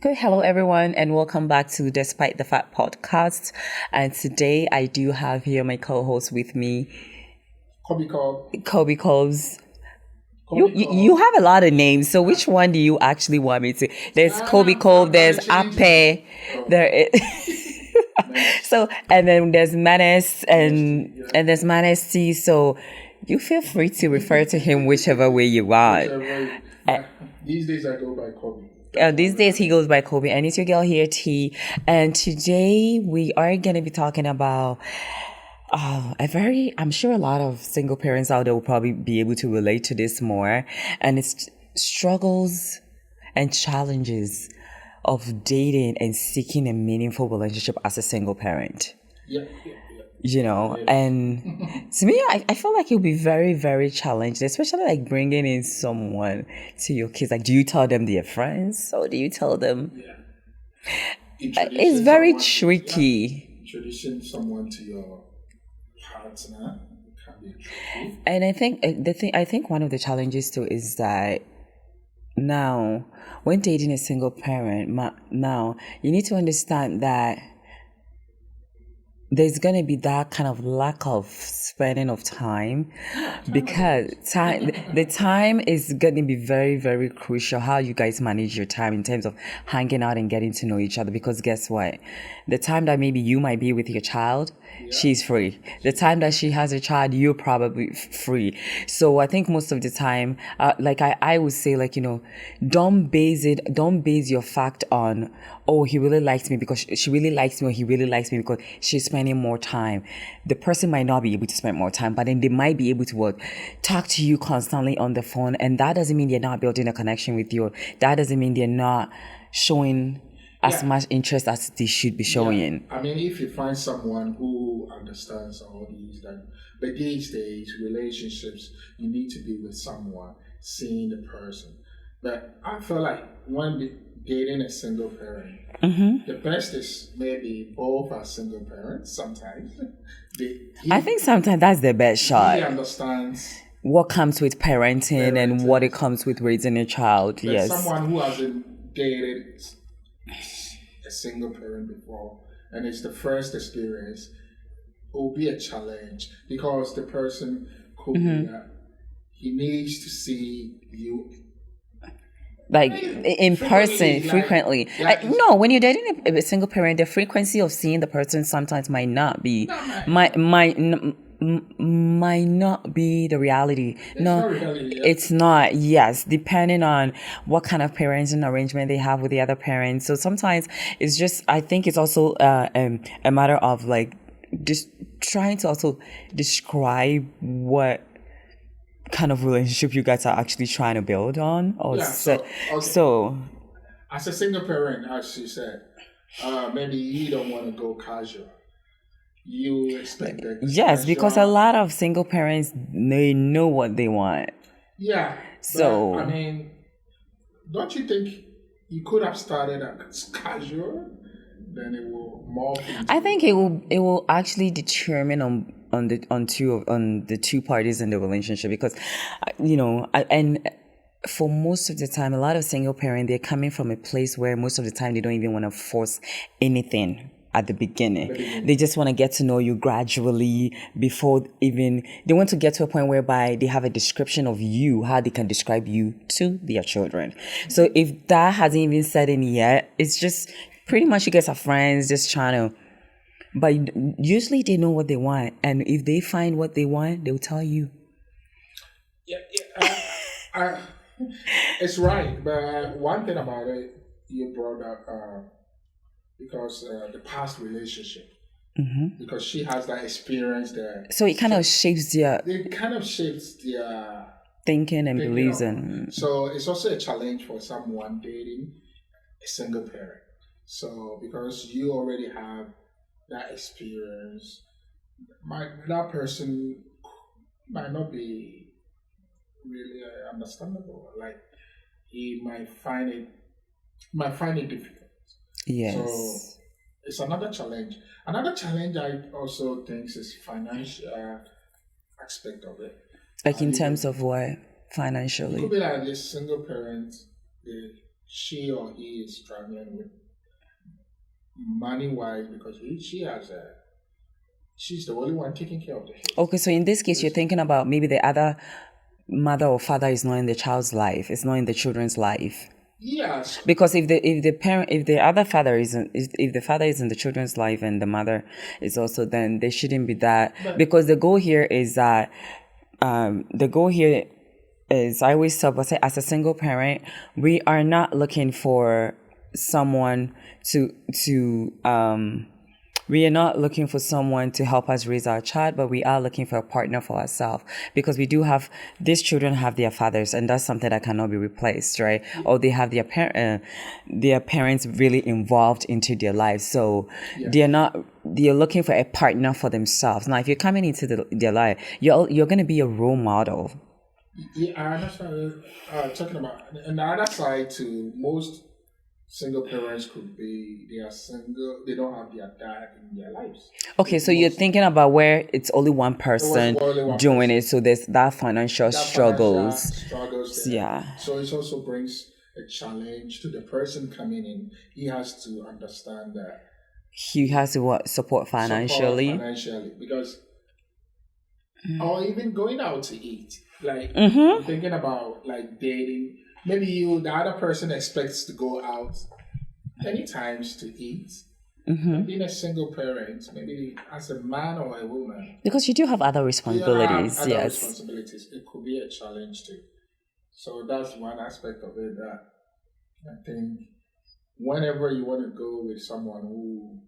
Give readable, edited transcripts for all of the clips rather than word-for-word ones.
Okay, hello everyone, and welcome back to Despite the Fact podcast. And today I do have here my co-host with me, Cobby Kobe Cobbs. You have a lot of names, so which one do you actually want me to? There's Kobe Cole, there's Ape, there is so and then there's Menace and there's Menace T. So you feel free to refer to him whichever way you want. These days I go by Cobby. These days he goes by Kobe, and it's your girl here, T. And today we are going to be talking about I'm sure a lot of single parents out there will probably be able to relate to this more. And it's struggles and challenges of dating and seeking a meaningful relationship as a single parent. Yeah. And to me, I feel like it'll be very, very challenging, especially like bringing in someone to your kids. Like, do you tell them they're friends, or do you tell them? It's very tricky. Introducing someone to your partner can be tricky. And I think one of the challenges too is that now, when dating a single parent, now you need to understand that there's going to be that kind of lack of spending of time because the time is going to be very, very crucial how you guys manage your time in terms of hanging out and getting to know each other. Because guess what? The time that maybe you might be with your child, she's free. The time that she has a child, you're probably free. So I think most of the time, I would say, don't base your fact on, oh, he really likes me because she really likes me, or he really likes me because she's spending more time. The person might not be able to spend more time, but then they might be able to talk to you constantly on the phone, and that doesn't mean they're not building a connection with you. That doesn't mean they're not showing as much interest as they should be showing. I mean, if you find someone who understands all these, but these days, relationships, you need to be with someone, seeing the person. But I feel like when dating a single parent, the best is maybe both are single parents sometimes. I think sometimes that's the best shot. He understands what comes with parenting and what it comes with raising a child. But yes. Someone who hasn't dated a single parent before and it's the first experience will be a challenge because the person could be that he needs to see you in person frequently. No, when you're dating a single parent, the frequency of seeing the person sometimes might not be might not be the reality. It's not. Yes, depending on what kind of parenting arrangement they have with the other parents. So sometimes it's just, I think it's also a matter of just trying to also describe what kind of relationship you guys are actually trying to build on. So as a single parent, as you said, maybe you don't want to go casual. You expect that. Yes, because a lot of single parents, they know what they want. Yeah. So I mean, don't you think you could have started as casual? Then it will morph into I think it will actually determine on the two parties in the relationship, because and for most of the time, a lot of single parents, they're coming from a place where most of the time they don't even want to force anything at the beginning. They just want to get to know you gradually before even they want to get to a point whereby they have a description of you, how they can describe you to their children. So if that hasn't even set in yet, it's just pretty much you guys are friends, just trying to. But usually they know what they want, and if they find what they want, they'll tell you. Yeah, it's right. But one thing about it, you brought up because the past relationship, because she has that experience there. So it kind of shapes their. It kind of shapes their thinking and beliefs, and so it's also a challenge for someone dating a single parent. So because you already have that experience, that person might not be really understandable. Like he might find it difficult. Yes. So it's another challenge. Another challenge I also think is financial aspect of it. Like in terms of what It financially? could be like this single parent, she or he is struggling with money wise because she's the only one taking care of the kids. Okay, so in this case, you're thinking about maybe the other mother or father is not in the child's life, it's not in the children's life. Yes. Because if the other father isn't, if the father is in the children's life and the mother is also, then there shouldn't be that. Because the goal here is that the goal here is, I always tell, but say as a single parent, we are not looking for someone we are not looking for someone to help us raise our child, but we are looking for a partner for ourselves, because we do have, these children have their fathers, and that's something that cannot be replaced, right? Or they have their parents really involved into their lives. So they're looking for a partner for themselves. Now, if you're coming into their life, you're going to be a role model. Yeah, I understand. Talking about, and the other side to most single parents could be they are single, they don't have their dad in their lives. Okay, so you're thinking about where it's only one person doing it, so there's that financial struggles. There. Yeah. So it also brings a challenge to the person coming in. He has to understand that he has to support financially. Because or even going out to eat. Like thinking about like dating. Maybe the other person expects to go out many times to eat. Being a single parent, maybe as a man or a woman. Because you do have other responsibilities, responsibilities. It could be a challenge too. So that's one aspect of it that I think whenever you want to go with someone who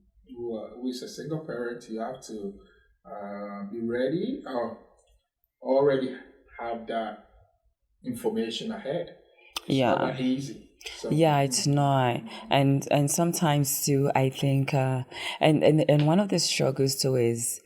is a single parent, you have to be ready or already have that information ahead. It's not easy. So. Yeah, it's not, and sometimes too, I think, and one of the struggles too is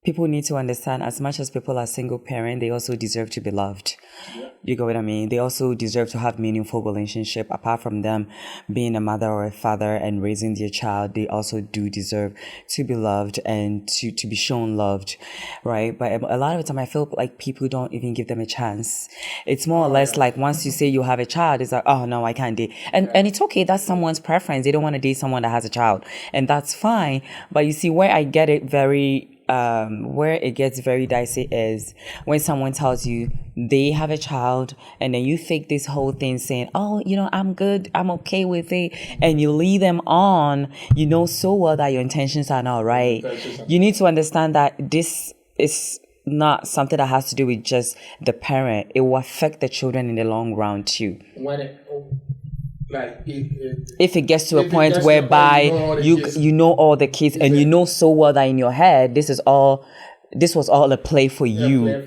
people need to understand, as much as people are single parent, they also deserve to be loved. Yeah. You get what I mean? They also deserve to have meaningful relationship. Apart from them being a mother or a father and raising their child, they also do deserve to be loved and to be shown loved, right? But a lot of the time, I feel like people don't even give them a chance. It's more or less like once you say you have a child, it's like, oh no, I can't date. And it's okay, that's someone's preference. They don't want to date someone that has a child, and that's fine. But you see, where I get it where it gets very dicey is when someone tells you they have a child, and then you fake this whole thing saying, oh, I'm good, I'm okay with it, and you lead them on, so well that your intentions are not right. You need to understand that this is not something that has to do with just the parent. It will affect the children in the long run too. If it gets to a point whereby you know all the kids, and you know so well that in your head this was all a play for you,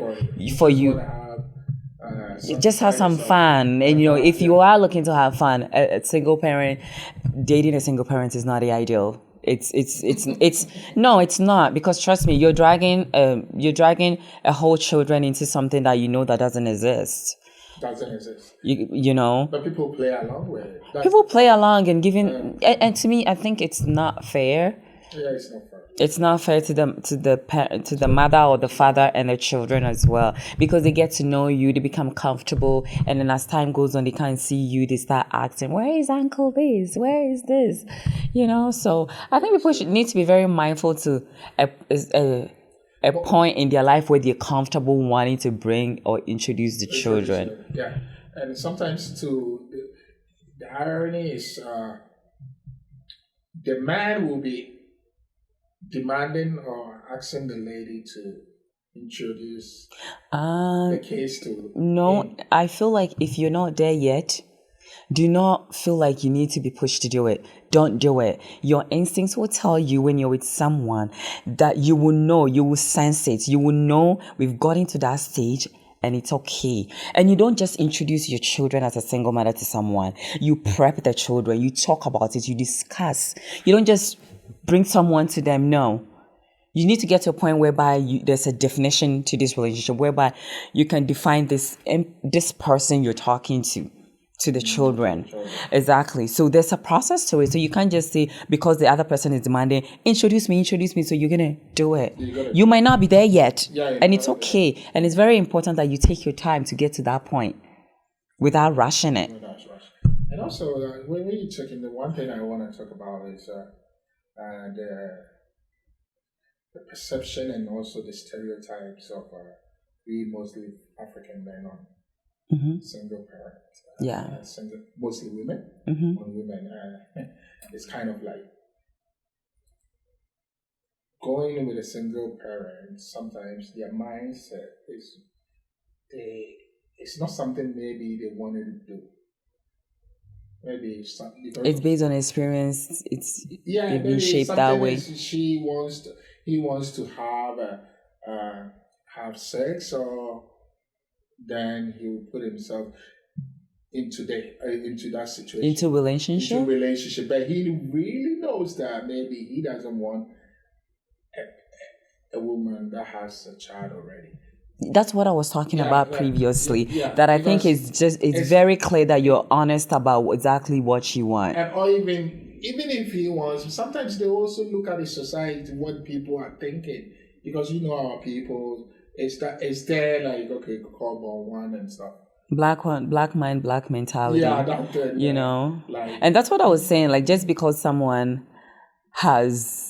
just have some fun. And if you are looking to have fun, a single parent, dating a single parent is not the ideal. No, it's not, because trust me, you're dragging a whole children into something that that doesn't exist. But people play along with it. People play along and giving, and to me, I think it's not fair. Yeah, it's not fair. It's not fair to the mother or the father and the children as well, because they get to know you, they become comfortable, and then as time goes on, they can't see you, they start asking, where is Uncle this? Where is this? So I think people need to be very mindful to a point in their life where they're comfortable wanting to bring or introduce the children. Yeah, and sometimes too, the irony is the man will be demanding or asking the lady to introduce the case to. No, I feel like if you're not there yet, do not feel like you need to be pushed to do it. Don't do it. Your instincts will tell you when you're with someone that you will know, you will sense it. You will know we've gotten to that stage and it's okay. And you don't just introduce your children as a single mother to someone. You prep the children. You talk about it. You discuss. You don't just bring someone to them. No. You need to get to a point whereby there's a definition to this relationship, whereby you can define this person you're talking to the children. Exactly. So there's a process to it. So you can't just say, because the other person is demanding, introduce me, so you're going to do it. You might not be there yet. And it's okay. And it's very important that you take your time to get to that point without rushing it. And also, when you check in, the one thing I want to talk about is the perception and also the stereotypes of we mostly African men on single parents. Yeah. Mostly women. On women, it's kind of like going with a single parent. Sometimes their mindset is it's not something maybe they wanted to do. Maybe it's something because It's based on experience. They've been maybe shaped that something way. is he wants to have sex, or then he will put himself into that situation, Into relationship. but he really knows that maybe he doesn't want a woman that has a child already. That's what I was talking about previously. That I think it's very clear that you're honest about exactly what you want. And or even if he wants, sometimes they also look at the society, what people are thinking, because our people, it's there like okay, call one and stuff. Black mind, black mentality. Yeah, that thing, you know, and that's what I was saying. Like, just because someone has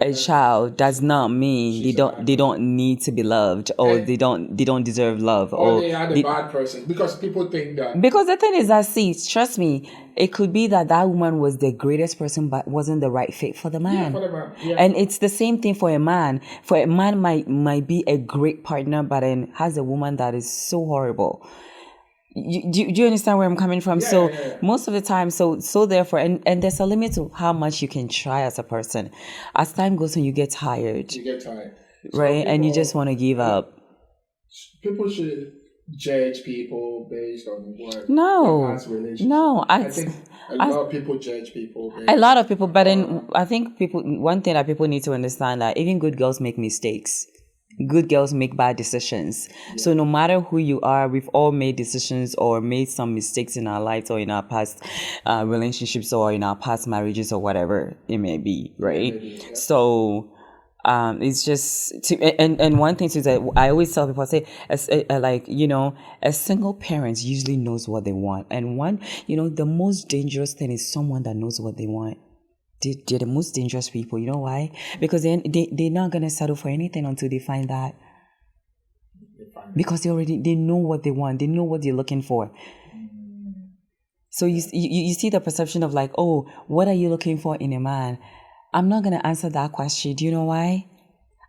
a child does not mean they don't need to be loved, or they don't deserve love, or they are the bad person, because people think that. Because the thing is that, see, trust me, it could be that woman was the greatest person but wasn't the right fit for the man. Yeah, for the man. Yeah. And it's the same thing for a man. For a man might be a great partner, but then has a woman that is so horrible. Do you understand where I'm coming from? Most of the time, so therefore, and there's a limit to how much you can try as a person. As time goes on, you get tired. Right? And you just want to give up. People should judge people based on what I think a lot of people judge people. A lot of people, but then I think one thing that people need to understand, that even good girls make mistakes. Good girls make bad decisions. Yeah. So no matter who you are, we've all made decisions or made some mistakes in our lives or in our past relationships or in our past marriages or whatever it may be, right? Yeah. So it's just and one thing too that I always tell people, I say, a single parent usually knows what they want, and the most dangerous thing is someone that knows what they want. They're the most dangerous people. You know why? Because they're not going to settle for anything until they find that. Because they know what they want. They know what they're looking for. So you see the perception of like, oh, what are you looking for in a man? I'm not going to answer that question. Do you know why?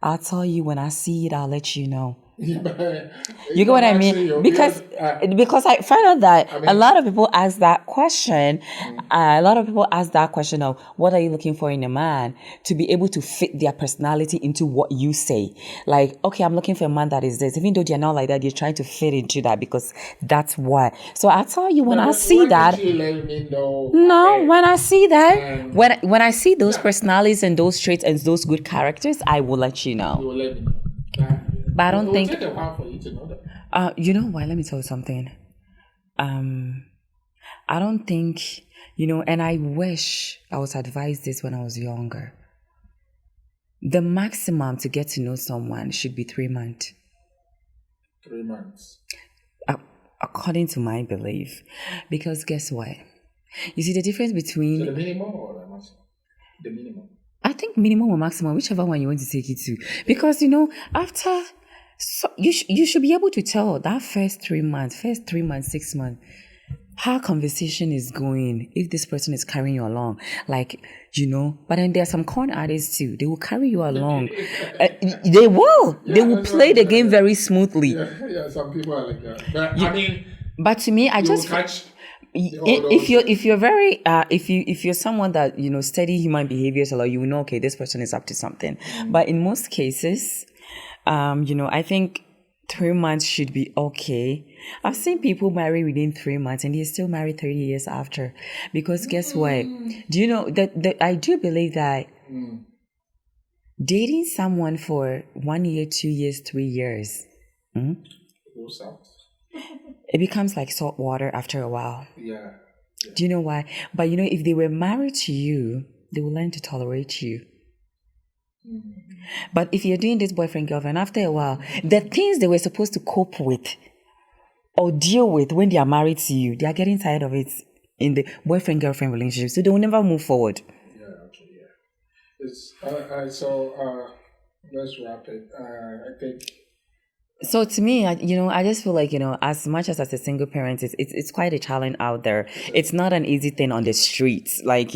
I'll tell you when I see it, I'll let you know. You get what I mean? Because I find out that a lot of people ask that question. A lot of people ask that question of what are you looking for in a man, to be able to fit their personality into what you say. Like, okay, I'm looking for a man that is this. Even though they're not like that, you're trying to fit into that because that's why. So I tell you when I see that. You let me know? No, when I see that, when I see those personalities and those traits and those good characters, I will let you know. You will let me know. But I don't think. It will take a while for you to know that. You know why? Let me tell you something. I don't think, and I wish I was advised this when I was younger. The maximum to get to know someone should be 3 months. 3 months. According to my belief. Because guess what? You see the difference between. So the minimum or the maximum? The minimum. I think minimum or maximum, whichever one you want to take it to. Because, after. So you should be able to tell that first 3 months, 6 months, how conversation is going, if this person is carrying you along, like, but then there are some con artists too. They will carry you along. They will. Yeah, they will play the game very smoothly. Yeah, some people are like that. But to me, I just if you're very if you're someone that study human behaviors a lot, you will know, okay, this person is up to something. But in most cases, I think 3 months should be okay. I've seen people marry within 3 months and they still marry 30 years after. Because guess what? Do you know that I do believe that dating someone for 1 year, 2 years, 3 years, it becomes like salt water after a while. Yeah. Do you know why? But if they were married to you, they will learn to tolerate you. But if you're doing this boyfriend, girlfriend, after a while, the things they were supposed to cope with or deal with when they are married to you, they are getting tired of it in the boyfriend-girlfriend relationship, so they will never move forward. Yeah. Okay. Yeah. It's let's wrap it. I think. So to me, I just feel like, as much as a single parent, it's quite a challenge out there. It's not an easy thing on the streets. Like,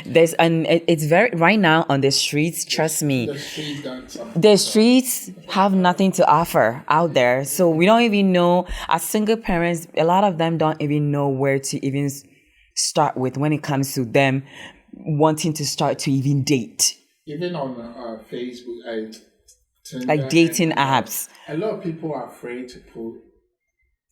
there's, and it's very, right now on the streets, trust me, The street got something. the streets have nothing to offer out there. So we don't even know, as single parents, a lot of them don't even know where to even start with when it comes to them wanting to start to even date. Even on Facebook, Tinder Like dating and, apps, a lot of people are afraid to put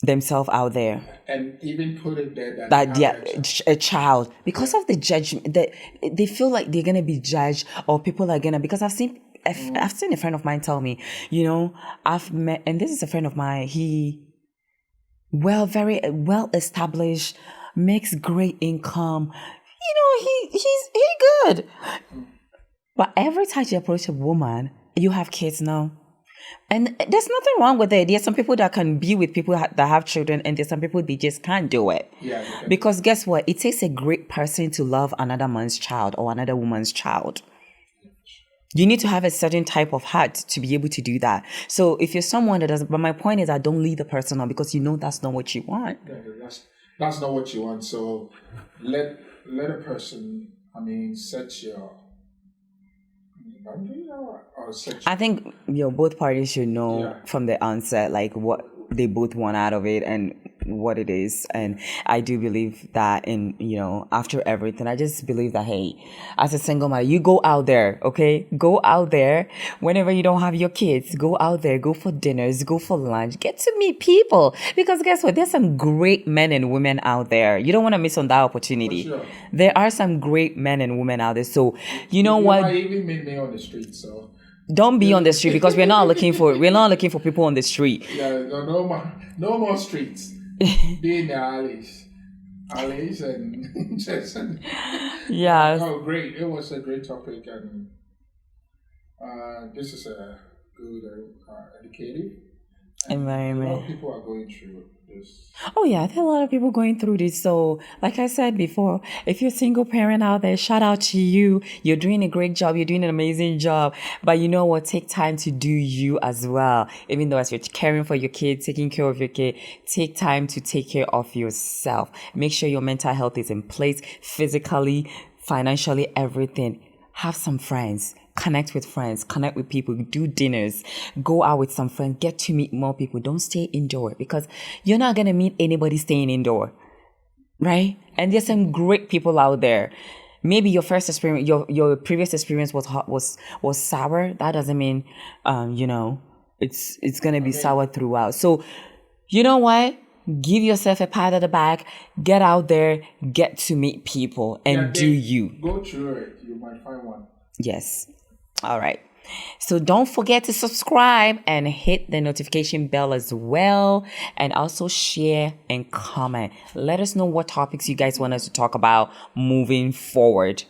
themselves out there. and even put it there that That they they're have a child. a child, because of the judgment, that they feel like they're gonna be judged, or people are gonna, because I've seen a friend of mine tell me, I've met, and this is a friend of mine, very well established, makes great income, he good, but every time you approach a woman, you have kids now. And there's nothing wrong with it. There's some people that can be with people that have children, and there's some people they just can't do it. Yeah. Because guess what? It takes a great person to love another man's child or another woman's child. You need to have a certain type of heart to be able to do that. So if you're someone that doesn't, but my point is that don't lead the person on, because that's not what you want. Yeah, that's not what you want. So let a person, set your boundary or set. I think both parties should know from the onset like what they both want out of it and what it is. And I do believe that after everything, I just believe that, hey, as a single mother, you go out there, okay? Go out there whenever you don't have your kids. Go out there, go for dinners, go for lunch, get to meet people. Because guess what? There's some great men and women out there. You don't want to miss on that opportunity. For sure. There are some great men and women out there. So you know You what? might even meet me on the street, so. Don't be on the street, because we're not looking for people on the street. Yeah, no more streets. Be in the alleys and just. Yeah. Oh, great! It was a great topic, and this is a good, educative. And environment. A lot of people are going through this. Oh yeah, there are a lot of people going through this. So, like I said before, if you're a single parent out there, shout out to you. You're doing a great job. You're doing an amazing job. But you know what? Take time to do you as well. Even though as you're caring for your kid, taking care of your kid, take time to take care of yourself. Make sure your mental health is in place, physically, financially, everything. Have some friends. Connect with friends, connect with people, do dinners, go out with some friends, get to meet more people. Don't stay indoor, because you're not going to meet anybody staying indoor, right? And there's some great people out there. Maybe your first experience, your previous experience was hot, was sour. That doesn't mean, it's going to be sour throughout. So, you know what? Give yourself a pat at the back, get out there, get to meet people, and do you. Go through it. You might find one. Yes. All right. So don't forget to subscribe and hit the notification bell as well. And also share and comment. Let us know what topics you guys want us to talk about moving forward.